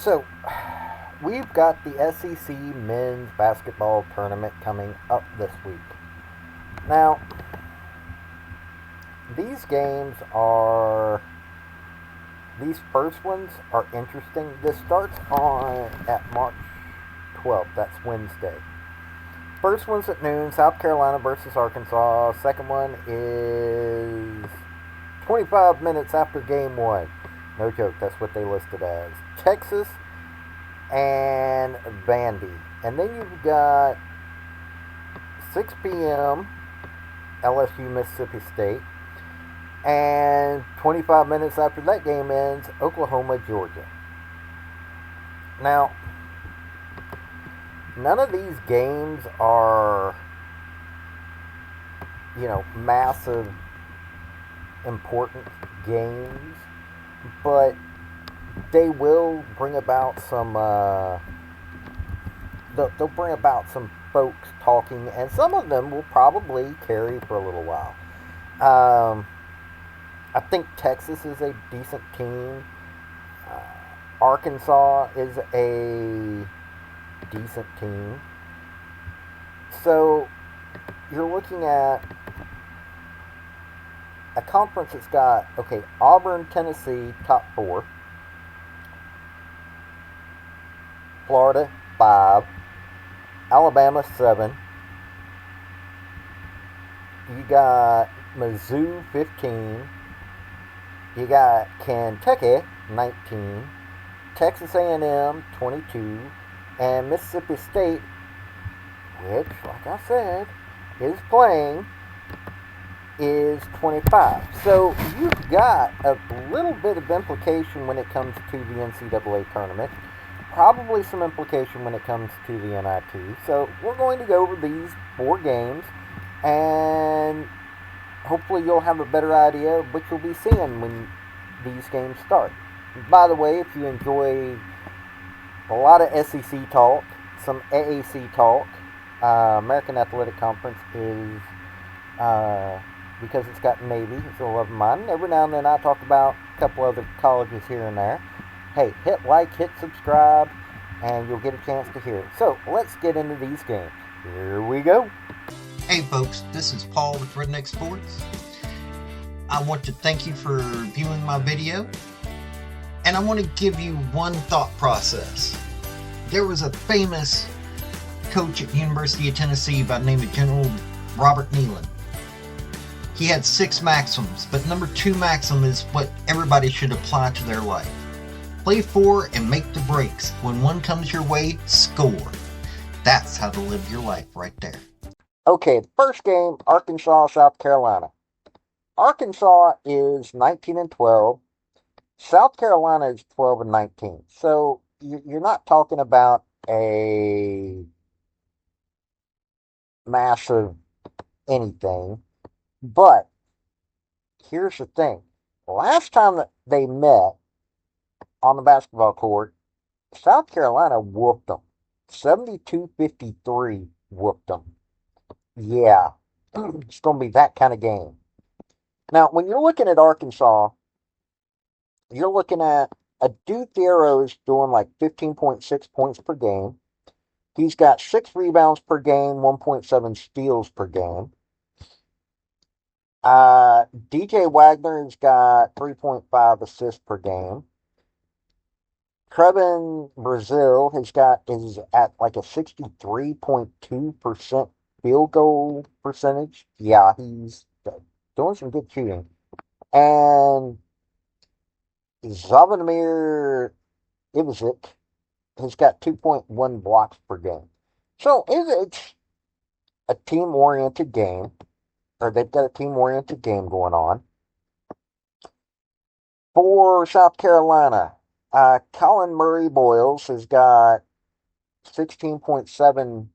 So, we've got the SEC men's basketball tournament coming up this week. Now, these games are these first ones are interesting. This starts on at March 12th. That's Wednesday. First one's at noon. South Carolina versus Arkansas. Second one is 25 minutes after game one. No joke. That's what they listed as. Texas and Vandy. And then you've got 6 p.m. LSU Mississippi State. And 25 minutes after that game ends, Oklahoma, Georgia. Now, none of these games are, massive, important games, but they will bring about some, they'll bring about some folks talking, and some of them will probably carry for a little while. I think Texas is a decent team. Arkansas is a decent team. So you're looking at a conference that's got, Auburn, Tennessee, top four. Florida, 5. Alabama, 7. You got Mizzou, 15. You got Kentucky, 19. Texas A&M, 22. And Mississippi State, which, like I said, is playing, is 25. So you've got a little bit of implication when it comes to the NCAA tournament. Probably some implication when it comes to the NIT. So we're going to go over these 4 games, and hopefully you'll have a better idea of what you'll be seeing when these games start. By the way, if you enjoy a lot of SEC talk, some AAC talk, American Athletic Conference is, because it's got Navy, it's a love of mine. Every now and then I talk about a couple other colleges here and there. Hey, hit like, hit subscribe, and you'll get a chance to hear it. So, let's get into these games. Here we go. Hey folks, this is Paul with Redneck Sports. I want to thank you for viewing my video, and I want to give you one thought process. There was a famous coach at the University of Tennessee by the name of General Robert Neyland. He had 6 maxims, but number 2 maxim is what everybody should apply to their life. Play for and make the breaks. When one comes your way, score. That's how to live your life right there. Okay, the first game, Arkansas, South Carolina. Arkansas is 19 and 12. South Carolina is 12 and 19. So you're not talking about a massive anything. But here's the thing. Last time that they met on the basketball court, South Carolina whooped them. 72-53 whooped them. Yeah, it's going to be that kind of game. Now, when you're looking at Arkansas, you're looking at a Duke Thero's doing like 15.6 points per game. He's got 6 rebounds per game, 1.7 steals per game. DJ Wagner's got 3.5 assists per game. Trevin Brazile is at like a 63.2% field goal percentage. Yeah, he's doing some good shooting. And Zavimir Ivisic has got 2.1 blocks per game. So it's a team-oriented game, or they've got a team-oriented game going on. For South Carolina, Colin Murray Boyles has got 16.7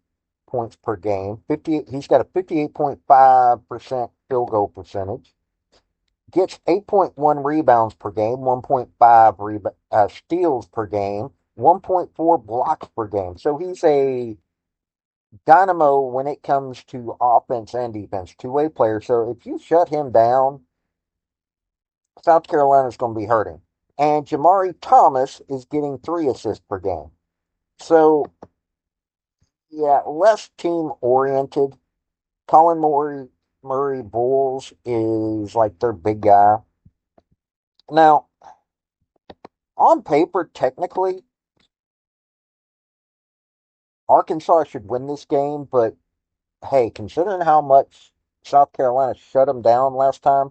points per game. He's got a 58.5% field goal percentage. Gets 8.1 rebounds per game, 1.5 steals per game, 1.4 blocks per game. So he's a dynamo when it comes to offense and defense, two-way player. So if you shut him down, South Carolina's going to be hurting. and Jamari Thomas is getting 3 assists per game. So, yeah, less team oriented. Colin Murray Bulls is like their big guy. Now, on paper, technically, Arkansas should win this game, but hey, considering how much South Carolina shut them down last time,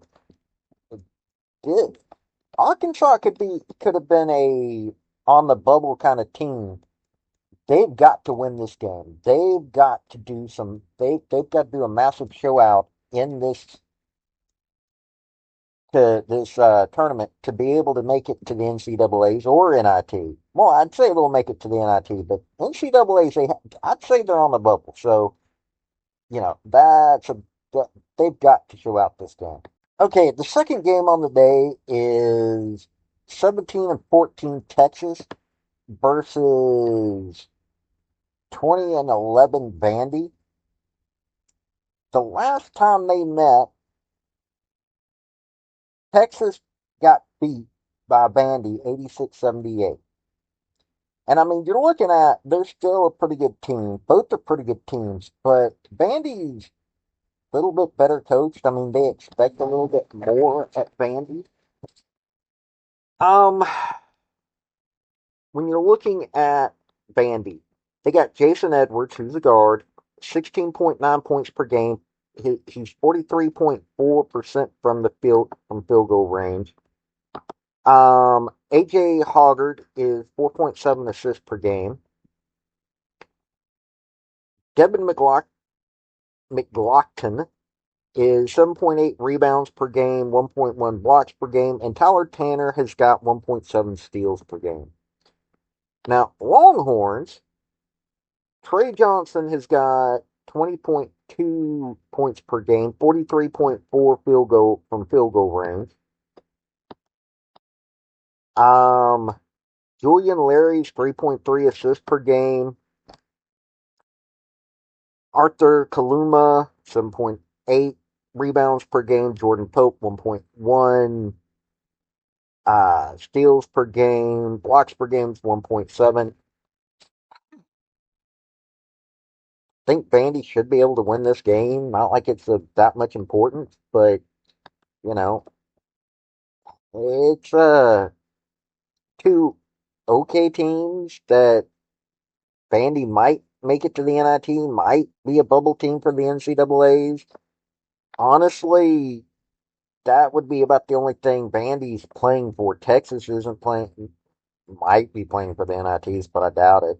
it, Arkansas could have been a on the bubble kind of team. They've got to win this game. They've got to do a massive show out in this tournament to be able to make it to the NCAA's or NIT. Well, I'd say they'll make it to the NIT, but NCAA's I'd say they're on the bubble. So that's they've got to show out this game. Okay, the second game on the day is 17-14 Texas versus 20-11 Vandy. The last time they met, Texas got beat by Vandy 86-78. And I mean, you're looking at, they're still a pretty good team. Both are pretty good teams, but Vandy's a little bit better coached. I mean, they expect a little bit more at Vandy. Um, when you're looking at Vandy, they got Jason Edwards, who's a guard, 16.9 points per game. He's 43.4% from field goal range. AJ Hoggard is 4.7 assists per game. Devin McGlockton is 7.8 rebounds per game, 1.1 blocks per game, and Tyler Tanner has got 1.7 steals per game. Now, Longhorns, Trey Johnson has got 20.2 points per game, 43.4 field goal range. Julian Larry's 3.3 assists per game. Arthur Kaluma, 7.8 rebounds per game. Jordan Pope, 1.1. Steals per game. Blocks per game is 1.7. I think Vandy should be able to win this game. Not like it's that much importance, but, you know, it's two okay teams that Vandy might make it to the NIT, might be a bubble team for the NCAAs. Honestly, that would be about the only thing Vandy's playing for. Texas isn't playing, might be playing for the NITs, but I doubt it.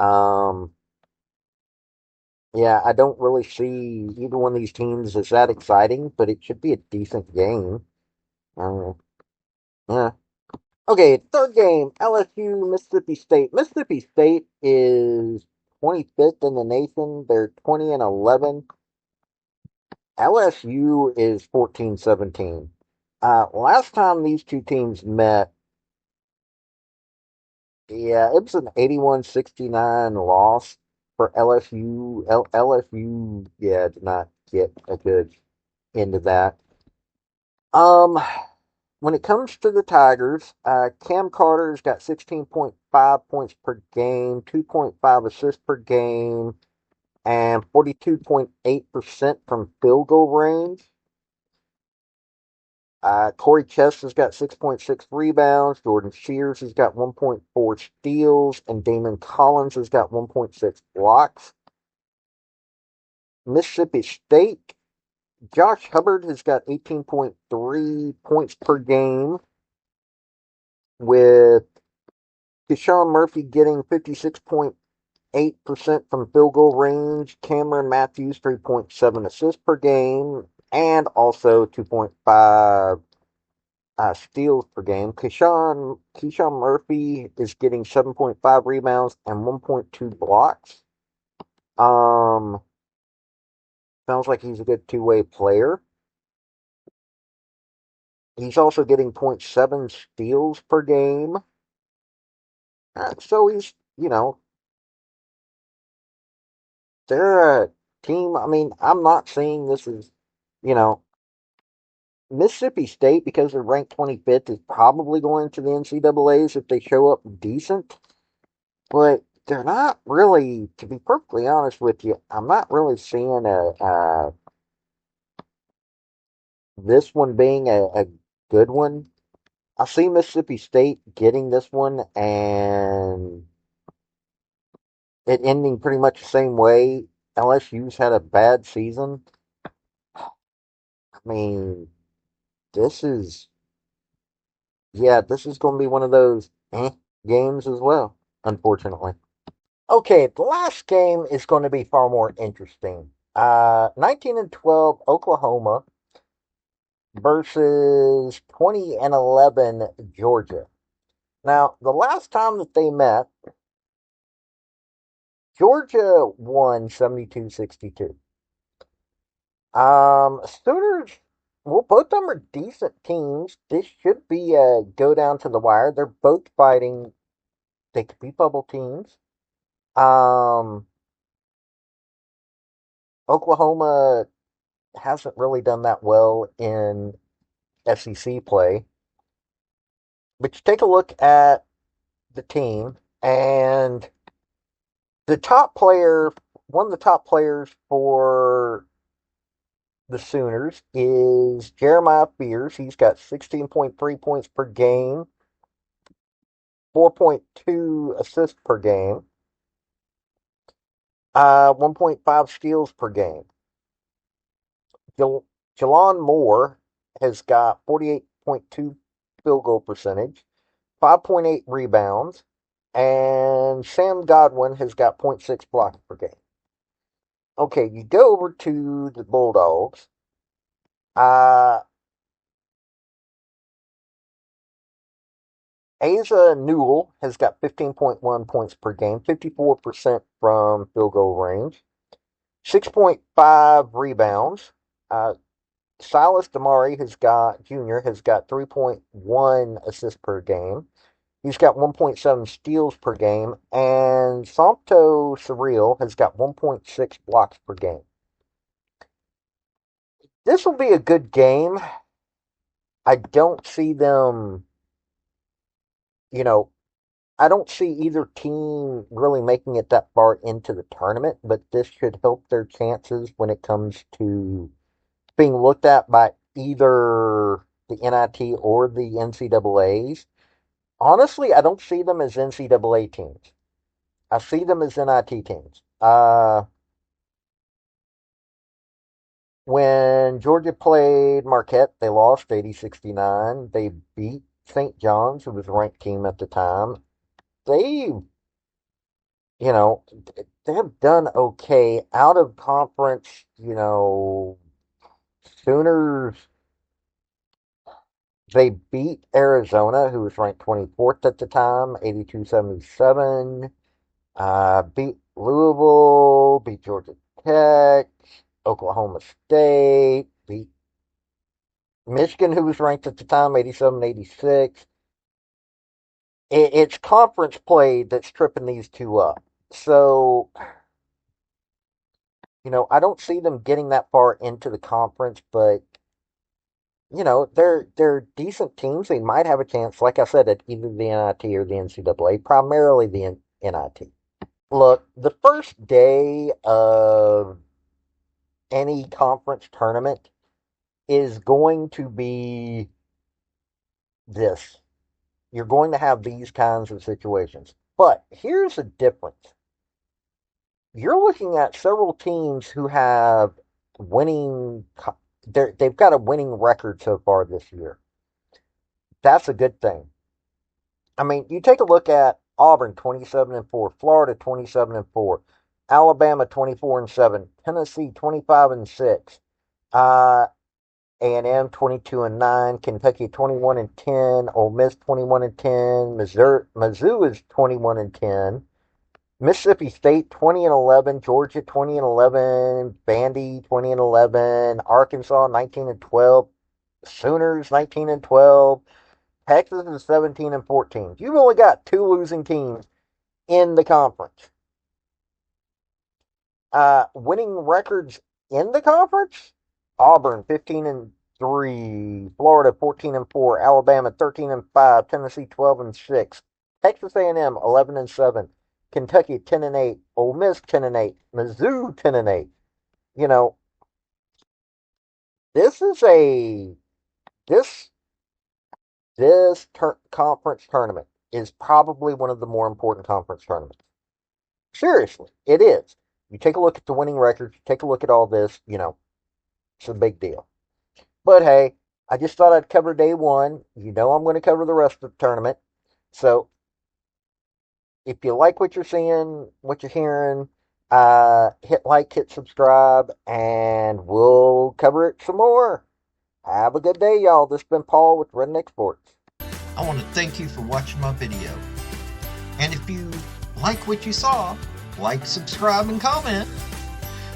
Um, yeah, I don't really see either one of these teams as that exciting, but it should be a decent game. Uh, yeah. Okay, third game, LSU, Mississippi State. Mississippi State is 25th in the nation. They're 20-11. LSU is 14-17. Last time these two teams met, yeah, it was an 81-69 loss for LSU. LSU, yeah, did not get a good end of that. Um, when it comes to the Tigers, Cam Carter's got 16.5 points per game, 2.5 assists per game, and 42.8% from field goal range. Corey Chest has got 6.6 rebounds. Jordan Shears has got 1.4 steals. And Damon Collins has got 1.6 blocks. Mississippi State, Josh Hubbard has got 18.3 points per game, with Deshaun Murphy getting 56.8% from field goal range. Cameron Matthews, 3.7 assists per game, and also 2.5 steals per game. Keyshawn Murphy is getting 7.5 rebounds and 1.2 blocks. Sounds like he's a good two-way player. He's also getting zero point 0.7 steals per game. So he's, they're a team. I mean, I'm not saying this is, you know, Mississippi State, because they're ranked 25th, is probably going to the NCAAs if they show up decent. But they're not really, to be perfectly honest with you, I'm not really seeing this one being a good one. I see Mississippi State getting this one and it ending pretty much the same way. LSU's had a bad season. I mean, this is, yeah, this is going to be one of those games as well, unfortunately. Okay, the last game is going to be far more interesting. 19 and 12 Oklahoma versus 20 and 11 Georgia. Now, the last time that they met, Georgia won 72-62. Sooners, well, both of them are decent teams. This should be a go down to the wire. They're both fighting. They could be bubble teams. Um, Oklahoma hasn't really done that well in SEC play. But you take a look at the team, and the top player, one of the top players for the Sooners is Jeremiah Fears. He's got 16.3 points per game, 4.2 assists per game, 1.5 steals per game. Jalon Moore has got 48.2 field goal percentage, 5.8 rebounds, and Sam Godwin has got zero point 0.6 blocks per game. Okay, you go over to the Bulldogs. Uh, Asa Newell has got 15.1 points per game, 54% from field goal range, 6.5 rebounds. Silas Damari has got 3.1 assists per game. He's got 1.7 steals per game, and Santo Surreal has got 1.6 blocks per game. This will be a good game. I don't see them, you know, I don't see either team really making it that far into the tournament, but this should help their chances when it comes to being looked at by either the NIT or the NCAAs. Honestly, I don't see them as NCAA teams. I see them as NIT teams. When Georgia played Marquette, they lost 80-69. They beat St. John's, who was a ranked team at the time. They, you know, they have done okay out of conference. Sooners, they beat Arizona, who was ranked 24th at the time, 82-77. Beat Louisville, beat Georgia Tech, Oklahoma State, beat Michigan, who was ranked at the time, 87-86. It's conference play that's tripping these two up. So, I don't see them getting that far into the conference, but they're decent teams. They might have a chance, like I said, at either the NIT or the NCAA, primarily the NIT. Look, the first day of any conference tournament is going to be this. You're going to have these kinds of situations. But here's the difference. You're looking at several teams who have winning, they've got a winning record so far this year. That's a good thing. I mean, you take a look at Auburn 27-4, Florida 27-4, Alabama 24-7, Tennessee 25-6, A&M 22-9, Kentucky 21-10, Ole Miss 21-10, Mizzou is 21-10, Mississippi State 20-11, Georgia 20-11, Vandy 20-11, Arkansas 19-12, Sooners 19-12, Texas is 17-14. You've only got two losing teams in the conference. Winning records in the conference: Auburn 15 and 3, Florida 14-4, Alabama 13-5, Tennessee 12-6, Texas A&M 11-7, Kentucky 10-8, Ole Miss 10-8, Mizzou 10-8. You know, this is a this conference tournament is probably one of the more important conference tournaments. Seriously, it is. You take a look at the winning records, you take a look at all this, it's a big deal. But hey, I just thought I'd cover day one. You know I'm going to cover the rest of the tournament. So if you like what you're seeing, what you're hearing, hit like, hit subscribe, and we'll cover it some more. Have a good day, y'all. This has been Paul with Redneck Sports. I want to thank you for watching my video. And if you like what you saw, like, subscribe, and comment.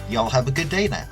Y'all have a good day now.